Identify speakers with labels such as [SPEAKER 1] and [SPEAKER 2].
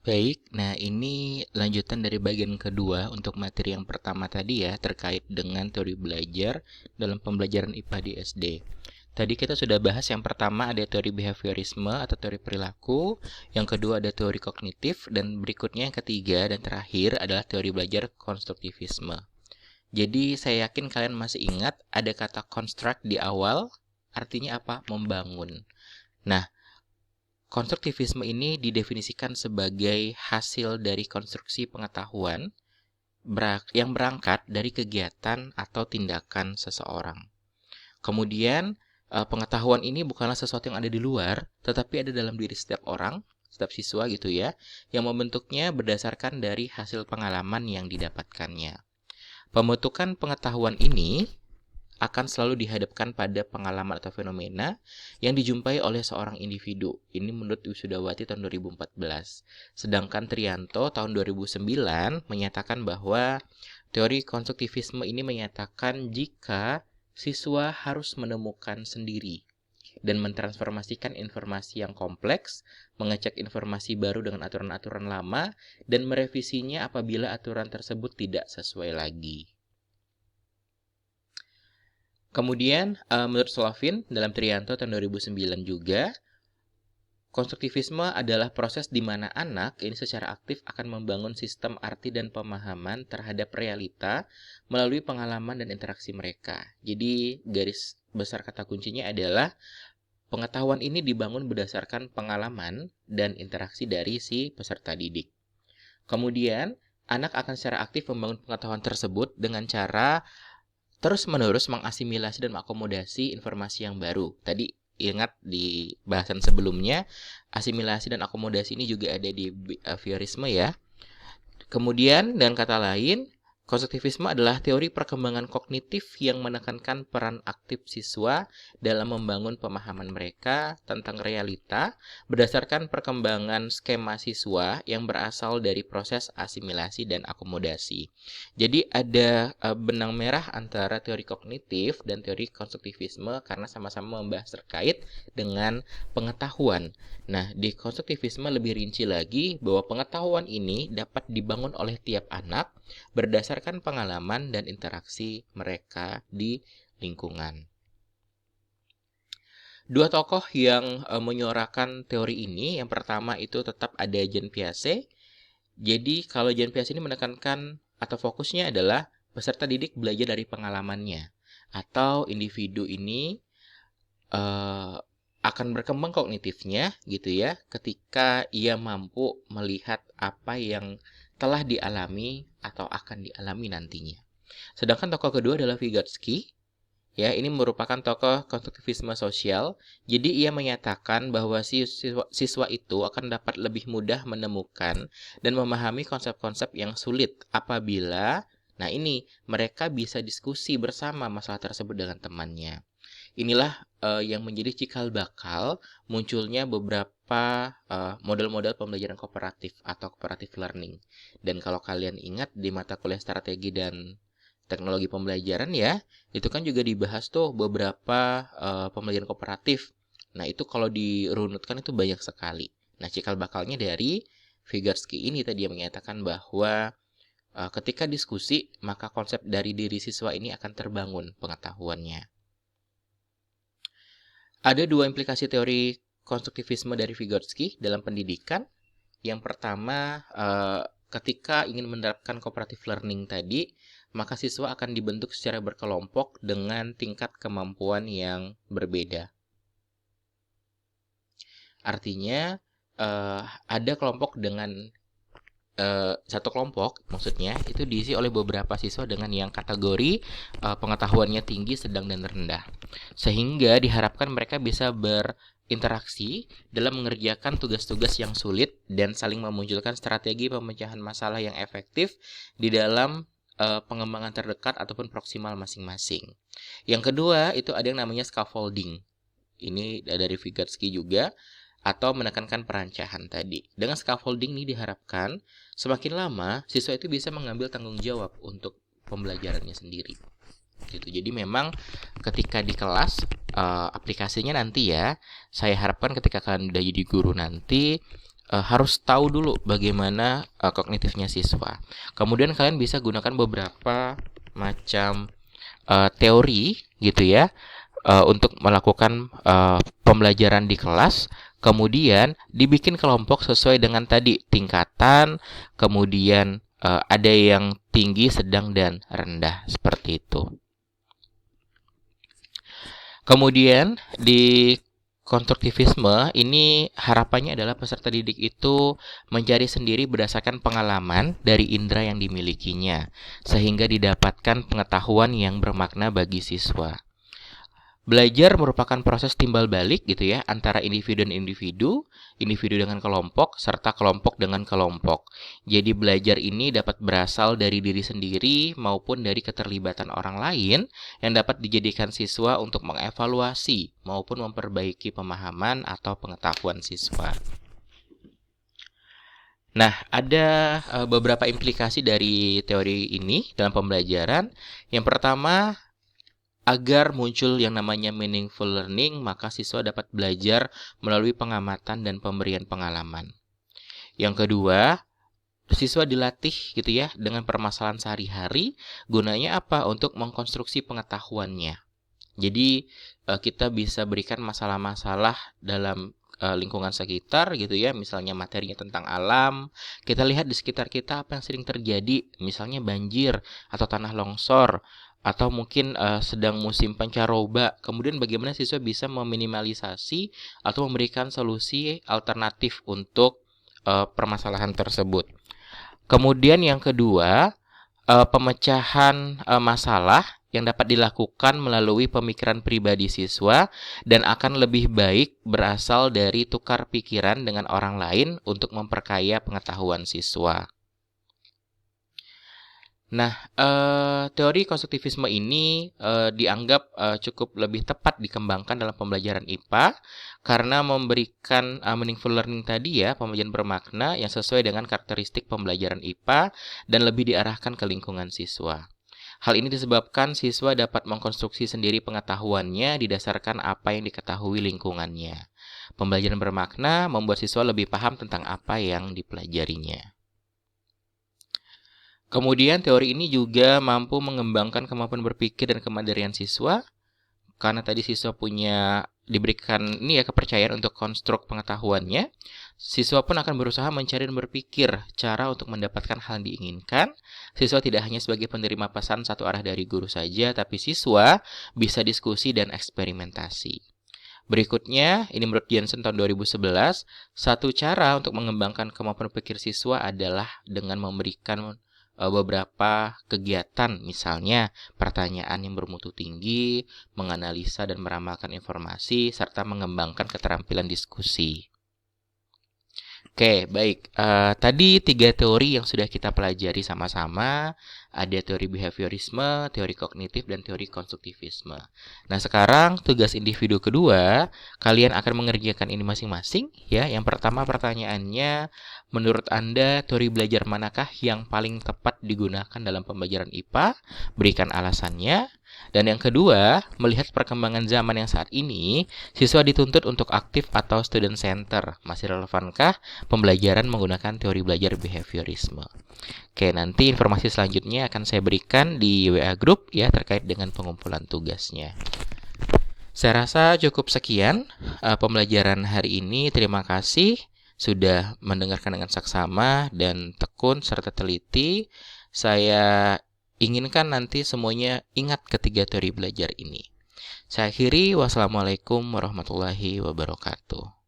[SPEAKER 1] Baik, nah ini lanjutan dari bagian kedua untuk materi yang pertama tadi ya, terkait dengan teori belajar dalam pembelajaran IPA di SD. Tadi kita sudah bahas yang pertama ada teori behaviorisme atau teori perilaku, yang kedua ada teori kognitif, dan berikutnya yang ketiga dan terakhir adalah teori belajar konstruktivisme. Jadi saya yakin kalian masih ingat ada kata construct di awal, artinya apa? Membangun. Nah, konstruktivisme ini didefinisikan sebagai hasil dari konstruksi pengetahuan yang berangkat dari kegiatan atau tindakan seseorang. Kemudian, pengetahuan ini bukanlah sesuatu yang ada di luar, tetapi ada dalam diri setiap orang, setiap siswa gitu ya, yang membentuknya berdasarkan dari hasil pengalaman yang didapatkannya. Pembentukan pengetahuan ini akan selalu dihadapkan pada pengalaman atau fenomena yang dijumpai oleh seorang individu. Ini menurut Wisudawati tahun 2014. Sedangkan Trianto tahun 2009 menyatakan bahwa teori konstruktivisme ini menyatakan jika siswa harus menemukan sendiri dan mentransformasikan informasi yang kompleks, mengecek informasi baru dengan aturan-aturan lama, dan merevisinya apabila aturan tersebut tidak sesuai lagi. Kemudian, menurut Slovin dalam Trianto tahun 2009 juga, konstruktivisme adalah proses di mana anak ini secara aktif akan membangun sistem arti dan pemahaman terhadap realita melalui pengalaman dan interaksi mereka. Jadi, garis besar kata kuncinya adalah pengetahuan ini dibangun berdasarkan pengalaman dan interaksi dari si peserta didik. Kemudian, anak akan secara aktif membangun pengetahuan tersebut dengan cara terus-menerus mengasimilasi dan mengakomodasi informasi yang baru. Tadi ingat di bahasan sebelumnya, asimilasi dan akomodasi ini juga ada di behaviorisme ya. Kemudian, dengan kata lain, konstruktivisme adalah teori perkembangan kognitif yang menekankan peran aktif siswa dalam membangun pemahaman mereka tentang realita berdasarkan perkembangan skema siswa yang berasal dari proses asimilasi dan akomodasi. Jadi ada benang merah antara teori kognitif dan teori konstruktivisme karena sama-sama membahas terkait dengan pengetahuan. Nah, di konstruktivisme lebih rinci lagi bahwa pengetahuan ini dapat dibangun oleh tiap anak berdasarkan pengalaman dan interaksi mereka di lingkungan. Dua tokoh yang menyuarakan teori ini, yang pertama itu tetap ada Jean Piaget. Jadi kalau Jean Piaget ini menekankan atau fokusnya adalah peserta didik belajar dari pengalamannya, atau individu ini akan berkembang kognitifnya gitu ya ketika ia mampu melihat apa yang telah dialami atau akan dialami nantinya. Sedangkan tokoh kedua adalah Vygotsky. Ya, ini merupakan tokoh konstruktivisme sosial. Jadi ia menyatakan bahwa siswa itu akan dapat lebih mudah menemukan dan memahami konsep-konsep yang sulit apabila, nah ini, mereka bisa diskusi bersama masalah tersebut dengan temannya. Inilah yang menjadi cikal bakal munculnya beberapa model-model pembelajaran kooperatif atau cooperative learning. Dan kalau kalian ingat di mata kuliah strategi dan teknologi pembelajaran ya, itu kan juga dibahas tuh beberapa pembelajaran kooperatif. Nah, itu kalau dirunutkan itu banyak sekali. Nah, cikal bakalnya dari Vygotsky ini tadi yang menyatakan bahwa ketika diskusi, maka konsep dari diri siswa ini akan terbangun pengetahuannya. Ada dua implikasi teori konstruktivisme dari Vygotsky dalam pendidikan. Yang pertama, ketika ingin menerapkan cooperative learning tadi, maka siswa akan dibentuk secara berkelompok dengan tingkat kemampuan yang berbeda. Artinya, ada kelompok dengan satu kelompok, maksudnya itu diisi oleh beberapa siswa dengan yang kategori pengetahuannya tinggi, sedang, dan rendah. Sehingga diharapkan mereka bisa berinteraksi dalam mengerjakan tugas-tugas yang sulit dan saling memunculkan strategi pemecahan masalah yang efektif di dalam pengembangan terdekat ataupun proksimal masing-masing. Yang kedua, itu ada yang namanya scaffolding. Ini dari Vygotsky juga, atau menekankan perancahan tadi. Dengan scaffolding ini diharapkan semakin lama siswa itu bisa mengambil tanggung jawab untuk pembelajarannya sendiri. Gitu. Jadi memang ketika di kelas aplikasinya nanti ya, saya harapkan ketika kalian udah jadi guru nanti harus tahu dulu bagaimana kognitifnya siswa. Kemudian kalian bisa gunakan beberapa macam teori gitu ya, untuk melakukan pembelajaran di kelas. Kemudian dibikin kelompok sesuai dengan tadi tingkatan, kemudian ada yang tinggi, sedang, dan rendah seperti itu. Kemudian di konstruktivisme ini harapannya adalah peserta didik itu mencari sendiri berdasarkan pengalaman dari indera yang dimilikinya, sehingga didapatkan pengetahuan yang bermakna bagi siswa. Belajar merupakan proses timbal balik gitu ya, antara individu dan individu, individu dengan kelompok, serta kelompok dengan kelompok. Jadi belajar ini dapat berasal dari diri sendiri maupun dari keterlibatan orang lain yang dapat dijadikan siswa untuk mengevaluasi maupun memperbaiki pemahaman atau pengetahuan siswa. Nah, ada beberapa implikasi dari teori ini dalam pembelajaran. Yang pertama, agar muncul yang namanya meaningful learning, maka siswa dapat belajar melalui pengamatan dan pemberian pengalaman. Yang kedua, siswa dilatih gitu ya dengan permasalahan sehari-hari. Gunanya apa? Untuk mengkonstruksi pengetahuannya. Jadi kita bisa berikan masalah-masalah dalam lingkungan sekitar gitu ya, misalnya materinya tentang alam. Kita lihat di sekitar kita apa yang sering terjadi, misalnya banjir atau tanah longsor, atau mungkin sedang musim pancaroba. Kemudian bagaimana siswa bisa meminimalisasi atau memberikan solusi alternatif untuk permasalahan tersebut. Kemudian yang kedua, pemecahan masalah yang dapat dilakukan melalui pemikiran pribadi siswa dan akan lebih baik berasal dari tukar pikiran dengan orang lain untuk memperkaya pengetahuan siswa. Nah, teori konstruktivisme ini dianggap cukup lebih tepat dikembangkan dalam pembelajaran IPA karena memberikan meaningful learning tadi ya, pembelajaran bermakna yang sesuai dengan karakteristik pembelajaran IPA dan lebih diarahkan ke lingkungan siswa. Hal ini disebabkan siswa dapat mengkonstruksi sendiri pengetahuannya didasarkan apa yang diketahui lingkungannya. Pembelajaran bermakna membuat siswa lebih paham tentang apa yang dipelajarinya. Kemudian teori ini juga mampu mengembangkan kemampuan berpikir dan kemandirian siswa. Karena tadi siswa diberikan ini ya kepercayaan untuk konstruk pengetahuannya, siswa pun akan berusaha mencari dan berpikir cara untuk mendapatkan hal yang diinginkan. Siswa tidak hanya sebagai penerima pesan satu arah dari guru saja, tapi siswa bisa diskusi dan eksperimentasi. Berikutnya, ini menurut Jensen tahun 2011, satu cara untuk mengembangkan kemampuan berpikir siswa adalah dengan memberikan beberapa kegiatan, misalnya pertanyaan yang bermutu tinggi, menganalisa dan meramalkan informasi, serta mengembangkan keterampilan diskusi. Oke, baik. Tadi 3 teori yang sudah kita pelajari sama-sama. Ada teori behaviorisme, teori kognitif, dan teori konstruktivisme. Nah, sekarang tugas individu kedua, kalian akan mengerjakan ini masing-masing. Ya, yang pertama pertanyaannya, menurut Anda teori belajar manakah yang paling tepat digunakan dalam pembelajaran IPA? Berikan alasannya. Dan yang kedua, melihat perkembangan zaman yang saat ini, siswa dituntut untuk aktif atau student center. Masih relevankah pembelajaran menggunakan teori belajar behaviorisme? Oke, nanti informasi selanjutnya akan saya berikan di WA Group ya terkait dengan pengumpulan tugasnya. Saya rasa cukup sekian pembelajaran hari ini. Terima kasih sudah mendengarkan dengan saksama dan tekun serta teliti. Saya inginkan nanti semuanya ingat ketiga teori belajar ini. Saya akhiri, wassalamualaikum warahmatullahi wabarakatuh.